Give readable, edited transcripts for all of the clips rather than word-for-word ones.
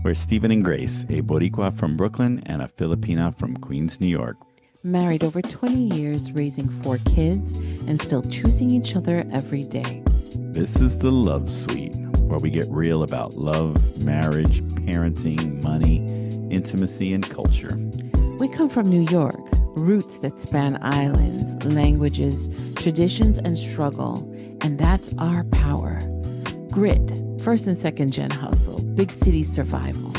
We're Stephen and Grace, a Boricua from Brooklyn and a Filipina from Queens, New York. Married over 20 years, raising 4 kids, and still choosing each other every day. This is the Love Suite, where we get real about love, marriage, parenting, money, intimacy, and culture. We come from New York, roots that span islands, languages, traditions, and struggle. And that's our power. Grit, first and second gen hustle, big city survival.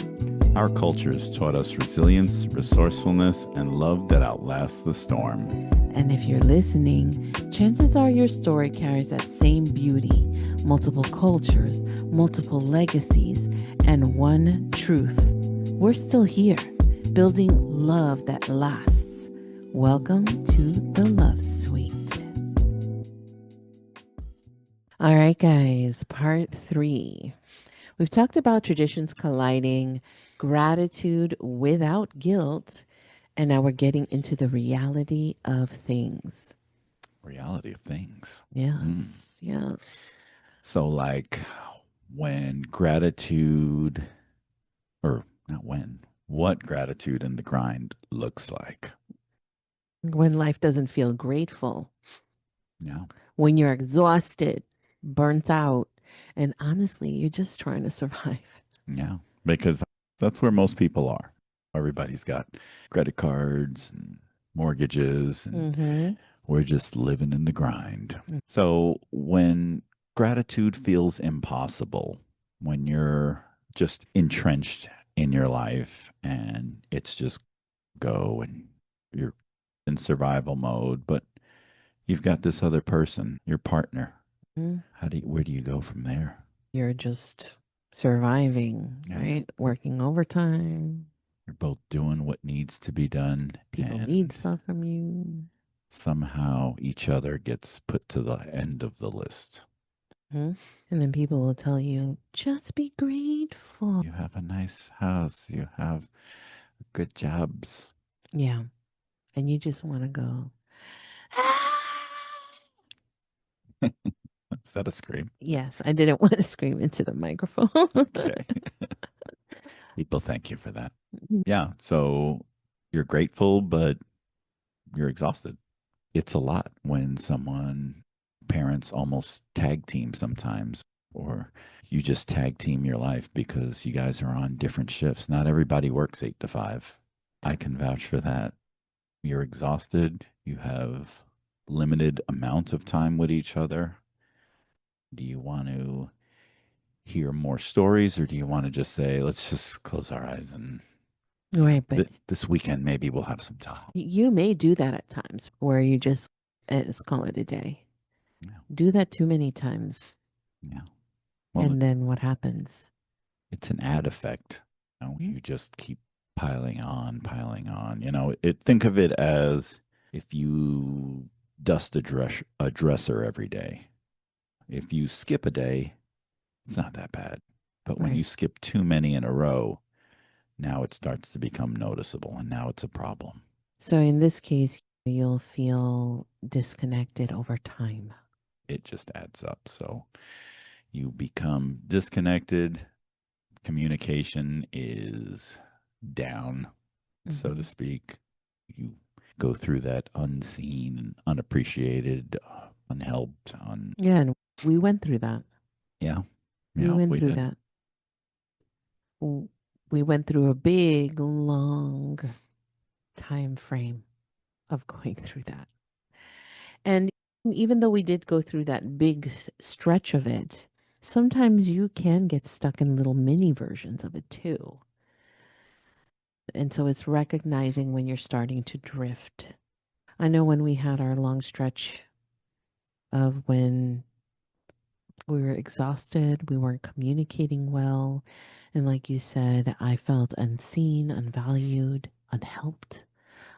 Our cultures taught us resilience, resourcefulness, and love that outlasts the storm. And if you're listening, chances are your story carries that same beauty, multiple cultures, multiple legacies, and one truth. We're still here, building love that lasts. Welcome to the Love Suite. All right, guys, part 3. We've talked about traditions colliding, gratitude without guilt, and now we're getting into the reality of things. Reality of things. Yes, yes. So, like, when gratitude, or not when, what gratitude in the grind looks like. When life doesn't feel grateful, Yeah. when you're exhausted, burnt out, and honestly, you're just trying to survive. Yeah. Because that's where most people are. Everybody's got credit cards and mortgages, and we're just living in the grind. So, when gratitude feels impossible, when you're just entrenched in your life and it's just go and you're in survival mode, but you've got this other person, your partner. Where do you go from there? You're just surviving, right? Working overtime. You're both doing what needs to be done. People and need stuff from you. Somehow each other gets put to the end of the list. And then people will tell you, just be grateful. You have a nice house. You have good jobs. Yeah. And you just want to go, Is that a scream? Yes, I didn't want to scream into the microphone. Okay. People thank you for that. Yeah. So you're grateful, but you're exhausted. It's a lot when parents almost tag team sometimes, or you just tag team your life because you guys are on different shifts. Not everybody works 8 to 5. I can vouch for that. You're exhausted. You have limited amount of time with each other. Do you want to hear more stories, or do you want to just say, let's just close our eyes and Right, but this weekend maybe we'll have some time? you may do that at times where you just, let's call it a day. Yeah. Do that too many times. Yeah. Well, and then what happens? It's an ad effect. You just keep piling on, piling on. Think of it as if you dust a dresser every day. If you skip a day, it's not that bad. But when you skip too many in a row, now it starts to become noticeable, and now it's a problem. So in this case, you'll feel disconnected over time. It just adds up. So you become disconnected. Communication is down, so to speak. You go through that unseen and unappreciated, unhelped. Yeah, and we went through that. Yeah. We went through did. that. We went through a big, long time frame of going through that. And even though we did go through that big stretch of it, sometimes you can get stuck in little mini versions of it too. And so it's recognizing when you're starting to drift. I know when we had our long stretch of when we were exhausted, we weren't communicating well. And like you said, I felt unseen, unvalued, unhelped,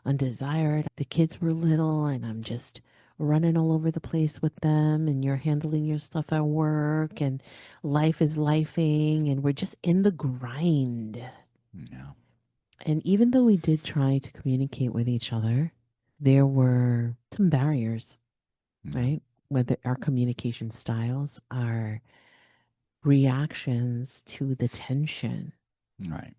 undesired. The kids were little and I'm just running all over the place with them, and you're handling your stuff at work, and life is lifing, and we're just in the grind. Yeah. And even though we did try to communicate with each other, there were some barriers, right? Whether our communication styles, our reactions to the tension. Right.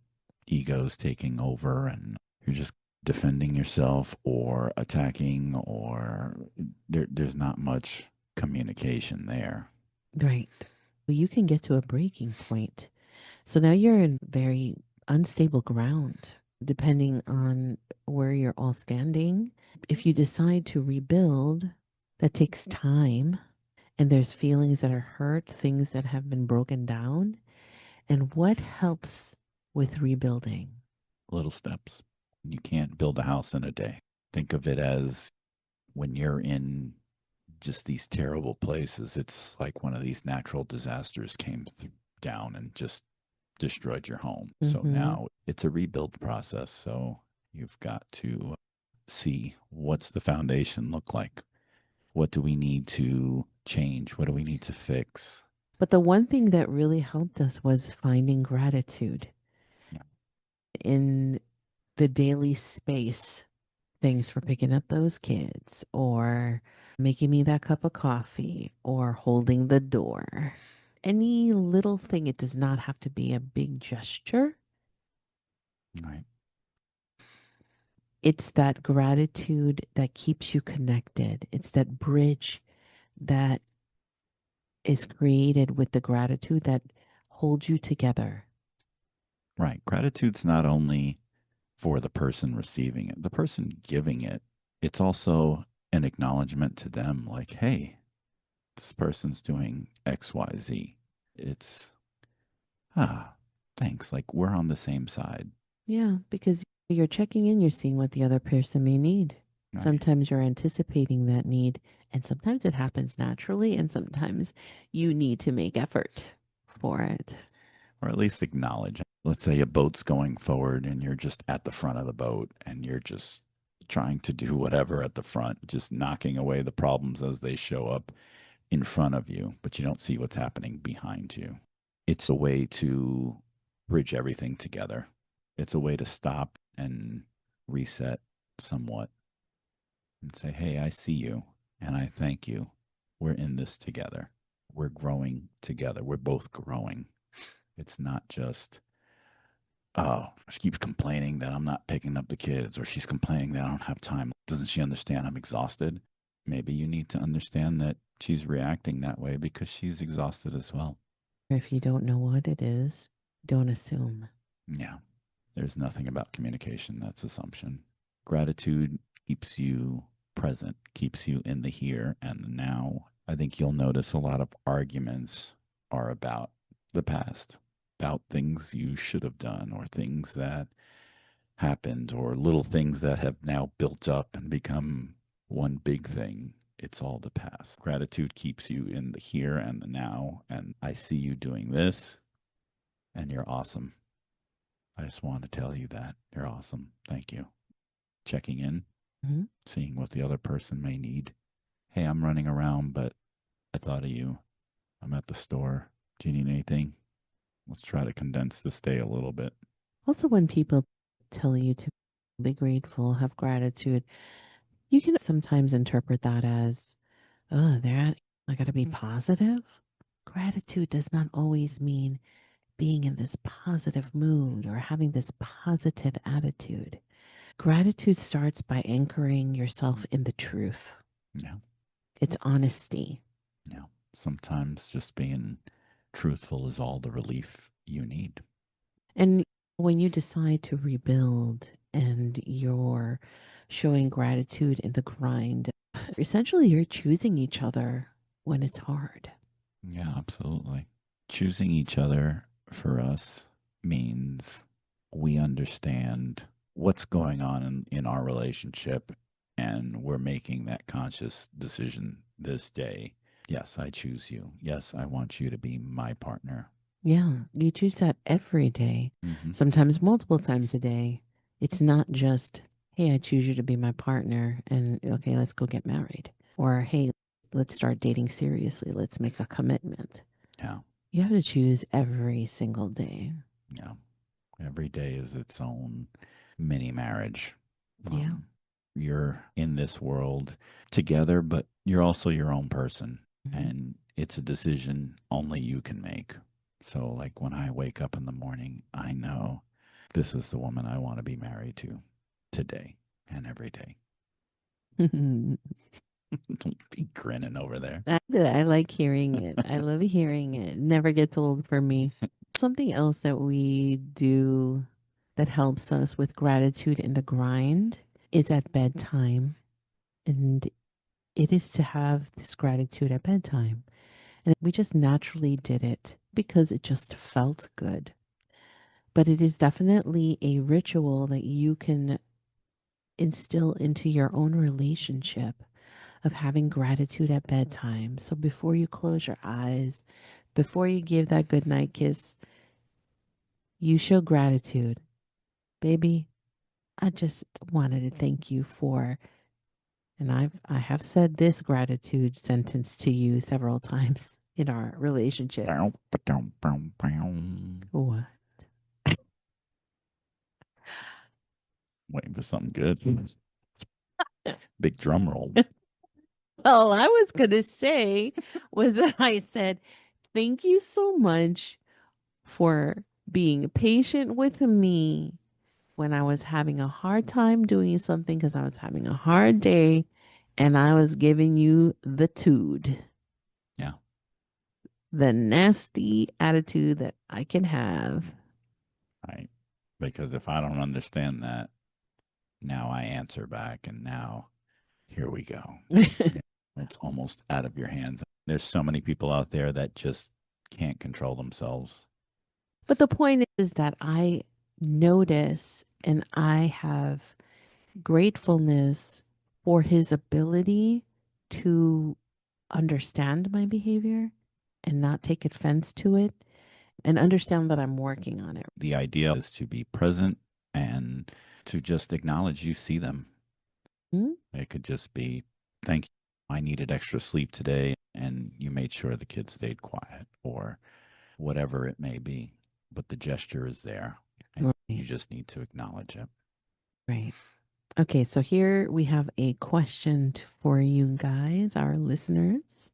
Ego's taking over and you're just defending yourself or attacking, or there's not much communication there. Right. Well, you can get to a breaking point. So now you're in very unstable ground, depending on where you're all standing. If you decide to rebuild, that takes time, and there's feelings that are hurt, things that have been broken down. And what helps with rebuilding? Little steps. You can't build a house in a day. Think of it as when you're in just these terrible places, it's like one of these natural disasters came down and just destroyed your home. So Mm-hmm. now it's a rebuild process. So you've got to see what's the foundation look like? What do we need to change? What do we need to fix? But the one thing that really helped us was finding gratitude Yeah. in the daily space. Thanks for picking up those kids, or making me that cup of coffee, or holding the door. Any little thing, it does not have to be a big gesture. Right. It's that gratitude that keeps you connected. It's that bridge that is created with the gratitude that holds you together. Right. Gratitude's not only for the person receiving it, the person giving it, it's also an acknowledgement to them like, hey, this person's doing XYZ. It's, ah, thanks. Like we're on the same side. Yeah, because you're checking in, you're seeing what the other person may need. Right. Sometimes you're anticipating that need, and sometimes it happens naturally, and sometimes you need to make effort for it. Or at least acknowledge. Let's say a boat's going forward and you're just at the front of the boat and you're just trying to do whatever at the front, just knocking away the problems as they show up in front of you, but you don't see what's happening behind you. It's a way to bridge everything together. It's a way to stop and reset somewhat and say, hey, I see you and I thank you. We're in this together. We're growing together. We're both growing. It's not just, oh, she keeps complaining that I'm not picking up the kids, or she's complaining that I don't have time. Doesn't she understand I'm exhausted? Maybe you need to understand that she's reacting that way because she's exhausted as well. If you don't know what it is, don't assume. Yeah, there's nothing about communication that's assumption. Gratitude keeps you present, keeps you in the here and the now. I think you'll notice a lot of arguments are about the past, about things you should have done or things that happened or little things that have now built up and become one big thing. It's all the past. Gratitude keeps you in the here and the now. And I see you doing this, and you're awesome. I just want to tell you that you're awesome. Thank you. Checking in, Hmm. seeing what the other person may need. Hey, I'm running around, but I thought of you. I'm at the store. Do you need anything? Let's try to condense this day a little bit. Also, when people tell you to be grateful, have gratitude, you can sometimes interpret that as, oh, I got to be positive. Gratitude does not always mean being in this positive mood or having this positive attitude. Gratitude starts by anchoring yourself in the truth. Yeah. It's honesty. Yeah. Sometimes just being truthful is all the relief you need. And when you decide to rebuild and you're showing gratitude in the grind, essentially you're choosing each other when it's hard. Yeah, absolutely. Choosing each other for us means we understand what's going on in our relationship and we're making that conscious decision this day. Yes, I choose you. Yes, I want you to be my partner. Yeah, you choose that every day, Mm-hmm. sometimes multiple times a day. It's not just, hey, I choose you to be my partner and okay, let's go get married. Or hey, let's start dating seriously. Let's make a commitment. Yeah. You have to choose every single day. Yeah. Every day is its own mini marriage. Yeah. Um, you're in this world together, but you're also your own person. Mhm. And it's a decision only you can make. So, like when I wake up in the morning, I know this is the woman I want to be married to today and every day. Don't be grinning over there. I like hearing it. I love hearing it. Never gets old for me. Something else that we do that helps us with gratitude in the grind is at bedtime. And it is to have this gratitude at bedtime. And we just naturally did it because it just felt good. But it is definitely a ritual that you can instill into your own relationship of having gratitude at bedtime. So before you close your eyes, before you give that goodnight kiss, you show gratitude. Baby, I just wanted to thank you for, and I have said this gratitude sentence to you several times in our relationship. What? Waiting for something good. Big drum roll. All I was going to say was that I said, thank you so much for being patient with me when I was having a hard time doing something because I was having a hard day and I was giving you the tude, Yeah. the nasty attitude that I can have. Right. Because if I don't understand that, now I answer back, and now here we go. Yeah. It's almost out of your hands. There's so many people out there that just can't control themselves. But the point is that I notice and I have gratefulness for his ability to understand my behavior and not take offense to it and understand that I'm working on it. The idea is to be present and to just acknowledge you see them. Hmm? It could just be, thank you. I needed extra sleep today, and you made sure the kids stayed quiet, or whatever it may be. But the gesture is there, and you Right, just need to acknowledge it. right. Okay, so here we have a question for you guys, our listeners.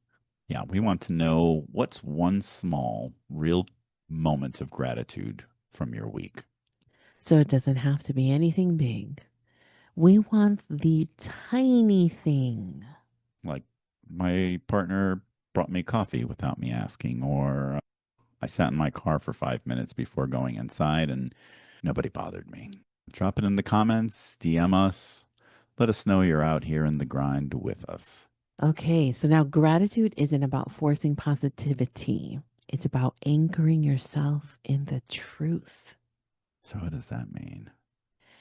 Yeah, we want to know what's one small, real moment of gratitude from your week. So it doesn't have to be anything big. We want the tiny thing. Like my partner brought me coffee without me asking, or I sat in my car for 5 minutes before going inside and nobody bothered me. Drop it in the comments, DM us. Let us know you're out here in the grind with us. Okay, so now gratitude isn't about forcing positivity. It's about anchoring yourself in the truth. So, what does that mean?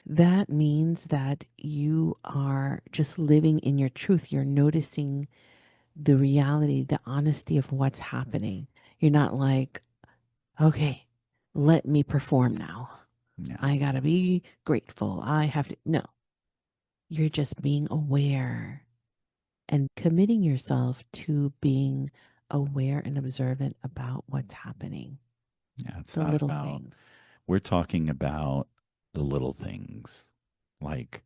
That means that you are just living in your truth. You're noticing the reality, the honesty of what's happening. You're not like, okay, let me perform now. Yeah. I got to be grateful. I have to. No, you're just being aware and committing yourself to being aware and observant about what's happening, Yeah. It's the not little about, things. we're talking about the little things like,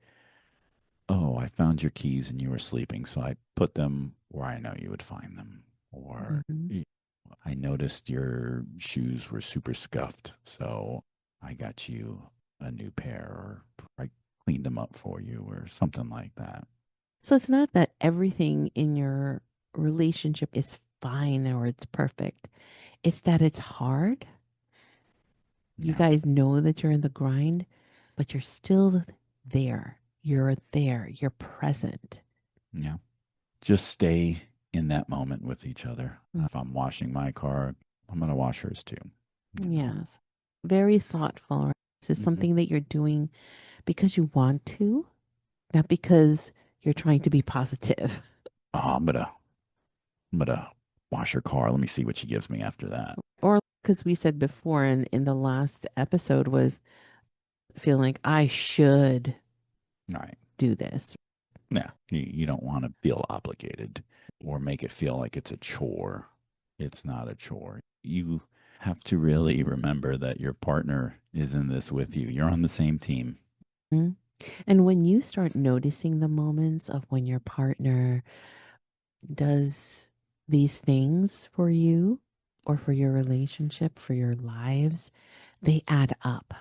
oh, I found your keys and you were sleeping. So I put them where I know you would find them. Or Hmm. I noticed your shoes were super scuffed. So I got you a new pair, or I cleaned them up for you, or something like that. So it's not that everything in your relationship is fine or it's perfect. It's that it's hard. You Yeah. guys know that you're in the grind, but you're still there. You're there. You're present. Yeah. Just stay in that moment with each other. Mm. If I'm washing my car, I'm going to wash hers too. You know? Yes. Very thoughtful. Right? This is Mm-hmm. something that you're doing because you want to, not because you're trying to be positive. Oh, I'm gonna wash her car. Let me see what she gives me after that. Or because we said before in the last episode was feeling like I should All right. do this. Yeah. You don't want to feel obligated or make it feel like it's a chore. It's not a chore. You have to really remember that your partner is in this with you. You're on the same team. Mhm. And when you start noticing the moments of when your partner does these things for you, or for your relationship, for your lives, they add up.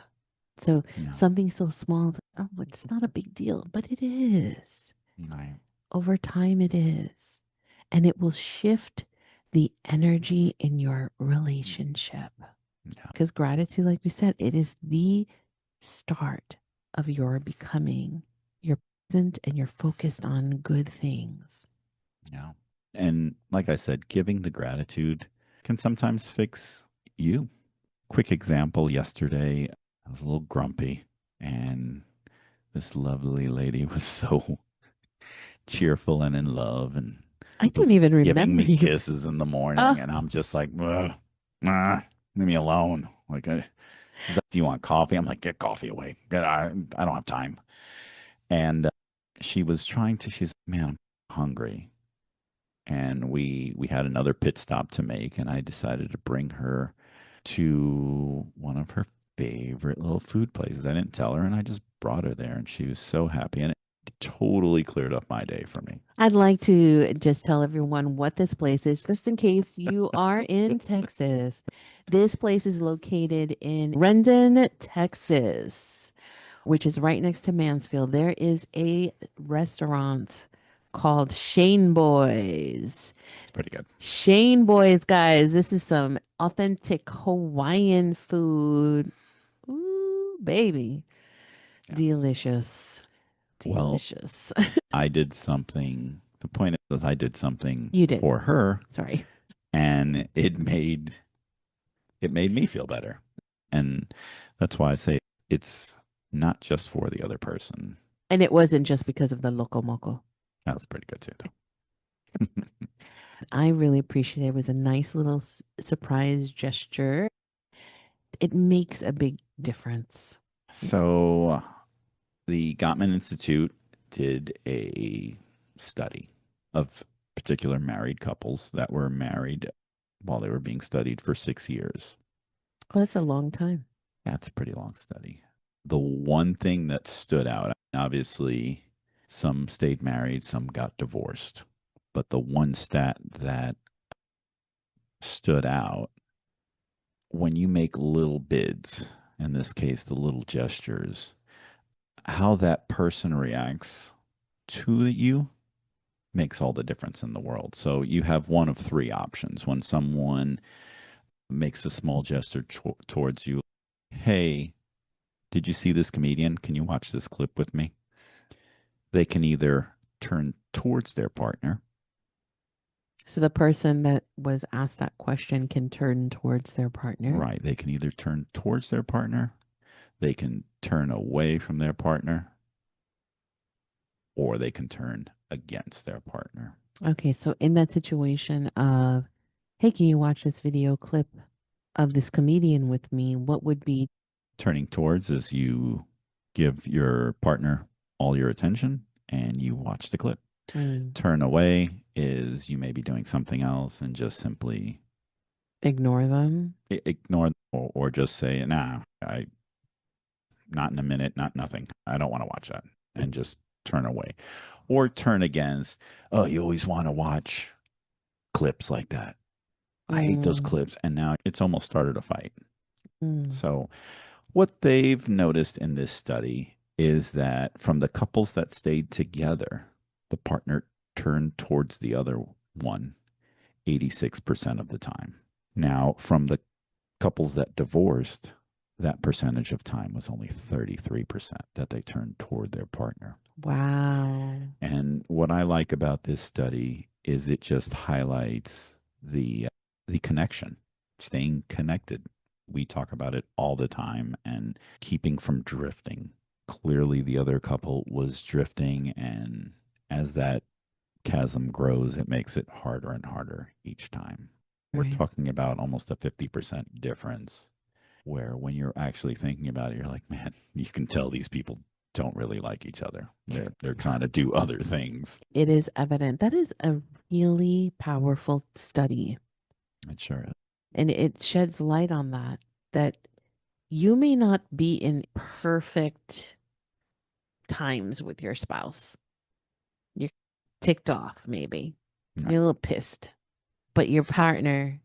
So Yeah. something so small, oh, it's not a big deal, but it is. Right. Over time, it is. And it will shift the energy in your relationship. Yeah. Because gratitude, like we said, it is the start of your becoming. You're present and you're focused on good things. Yeah. And like I said, giving the gratitude can sometimes fix you. Quick example yesterday, I was a little grumpy, and this lovely lady was so cheerful and in love and I don't was even giving remember me you. kisses in the morning. Oh, And I'm just like, leave me alone. Like, she's like, do you want coffee? I'm like, get coffee away. I don't have time. And she was trying to, she's like, man, I'm hungry. And we had another pit stop to make, and I decided to bring her to one of her favorite little food places. I didn't tell her, and I just brought her there, and she was so happy, and it totally cleared up my day for me. I'd like to just tell everyone what this place is, just in case you are in Texas. This place is located in Rendon, Texas, which is right next to Mansfield. There is a restaurant called Shane Boys. It's pretty good. Shane Boys, guys, this is some authentic Hawaiian food. Ooh, baby. Yeah. Delicious. Well, Delicious. I did something. The point is, I did something You did. for her, Sorry. and it made me feel better. And that's why I say it's not just for the other person. And it wasn't just because of the loco moco. That was pretty good too, though. I really appreciate it. It was a nice little surprise gesture. It makes a big difference. So the Gottman Institute did a study of particular married couples that were married while they were being studied for 6 years. Oh, that's a long time. That's a pretty long study. The one thing that stood out, obviously, some stayed married, some got divorced. But the one stat that stood out, when you make little bids, in this case, the little gestures, how that person reacts to you makes all the difference in the world. So you have one of three options. When someone makes a small gesture towards you, hey, did you see this comedian? Can you watch this clip with me? They can either turn towards their partner. So the person that was asked that question can turn towards their partner. Right. They can either turn towards their partner, they can turn away from their partner, or they can turn against their partner. Okay, so in that situation of, hey, can you watch this video clip of this comedian with me? What would be Turning towards is you give your partner all your attention and you watch the clip. mm, Turn away is you may be doing something else and just simply ignore them? ignore them, or just say, nah, I not in a minute, not nothing. I don't want to watch that, and just turn away. Or turn against, oh, you always want to watch clips like that. I hate those Mm, clips. And now it's almost started a fight. mm. So, what they've noticed in this study is that from the couples that stayed together, the partner turned towards the other one 86% of the time. Now, from the couples that divorced, that percentage of time was only 33% that they turned toward their partner. Wow. And what I like about this study is it just highlights the connection, staying connected. We talk about it all the time and keeping from drifting. Clearly, the other couple was drifting, and as that chasm grows, it makes it harder and harder each time. We're Right. talking about almost a 50% difference where when you're actually thinking about it, you're like, man, you can tell these people don't really like each other. They're trying to do other things. It is evident. That is a really powerful study. It sure is. And it sheds light on that you may not be in perfect times with your spouse. You're ticked off, maybe. Right. You're a little pissed. But your partner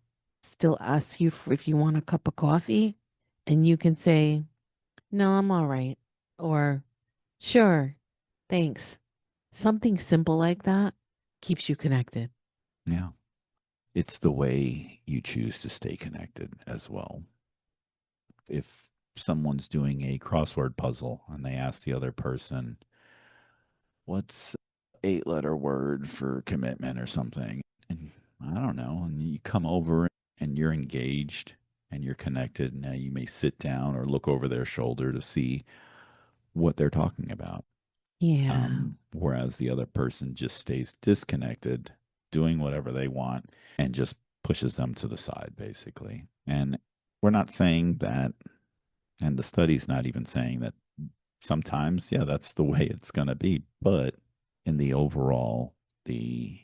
still asks you if you want a cup of coffee, and you can say, no, I'm all right. Or, sure, thanks. Something simple like that keeps you connected. Yeah. It's the way you choose to stay connected as well. If someone's doing a crossword puzzle and they ask the other person, what's 8 letter word for commitment or something? And I don't know. And you come over and you're engaged and you're connected. Now you may sit down or look over their shoulder to see what they're talking about. Yeah, Whereas the other person just stays disconnected, doing whatever they want, and just pushes them to the side, basically. And we're not saying that, and the study's not even saying that sometimes, yeah, that's the way it's going to be. But in the overall, the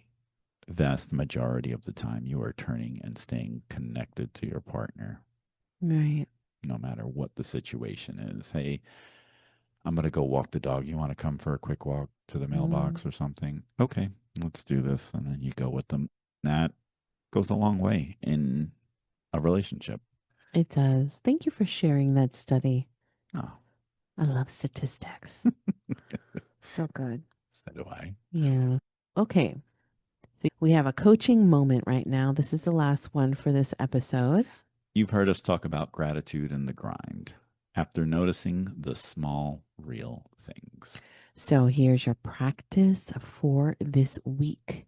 vast majority of the time, you are turning and staying connected to your partner, right. no matter what the situation is. Hey, I'm going to go walk the dog. You want to come for a quick walk to the Mm, mailbox or something? Okay, let's do this. And then you go with them. That goes a long way in a relationship. it does. Thank you for sharing that study. Oh, I love statistics. So good. so do I. Yeah. Okay. So we have a coaching moment right now. This is the last one for this episode. You've heard us talk about gratitude and the grind after noticing the small, real things. So here's your practice for this week.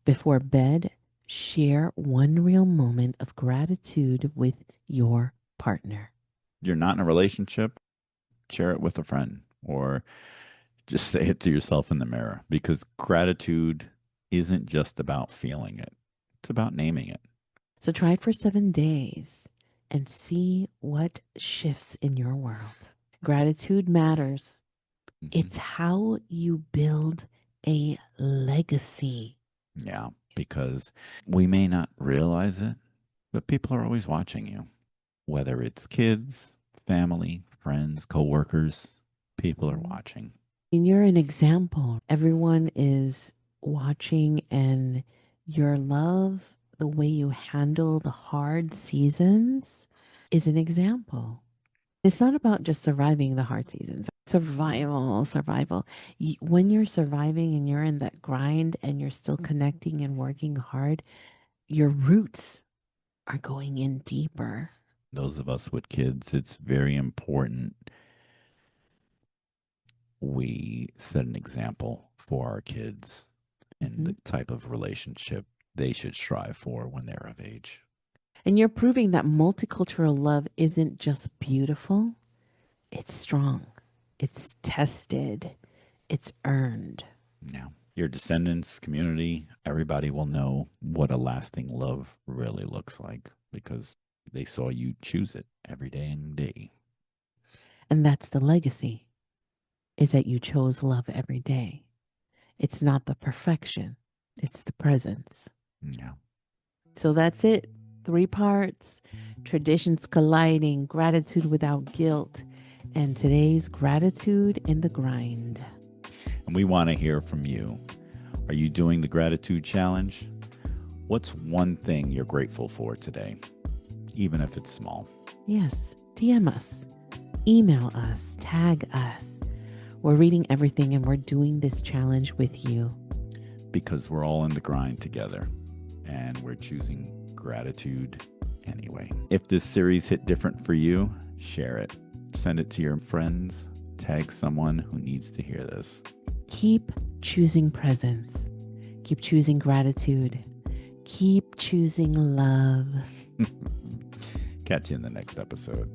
Before bed, share one real moment of gratitude with your partner. You're not in a relationship, share it with a friend or just say it to yourself in the mirror because gratitude isn't just about feeling it, it's about naming it. So try it for 7 days and see what shifts in your world. Gratitude matters. Mm-hmm. It's how you build a legacy. Yeah, because we may not realize it, but people are always watching you, whether it's kids, family, friends, coworkers, people are Mhm. watching. And you're an example. Everyone is watching, and your love, the way you handle the hard seasons, is an example. It's not about just surviving the hard seasons. Survival, survival. When you're surviving and you're in that grind and you're still connecting and working hard, your roots are going in deeper. Those of us with kids, it's very important we set an example for our kids in Mhm. the type of relationship they should strive for when they're of age. And you're proving that multicultural love isn't just beautiful, it's strong, it's tested, it's earned. Now, your descendants, community, everybody will know what a lasting love really looks like because they saw you choose it every day and day. And that's the legacy, is that you chose love every day. It's not the perfection, it's the presence. Yeah. So that's it. 3 parts: traditions colliding, gratitude without guilt, and today's gratitude in the grind. And we want to hear from you. Are you doing the gratitude challenge? What's one thing you're grateful for today, even if it's small? Yes, DM us, email us, tag us. We're reading everything and we're doing this challenge with you. Because we're all in the grind together and we're choosing gratitude anyway. If this series hit different for you, share it. Send it to your friends. Tag someone who needs to hear this. Keep choosing presence. Keep choosing gratitude. Keep choosing love. Catch you in the next episode.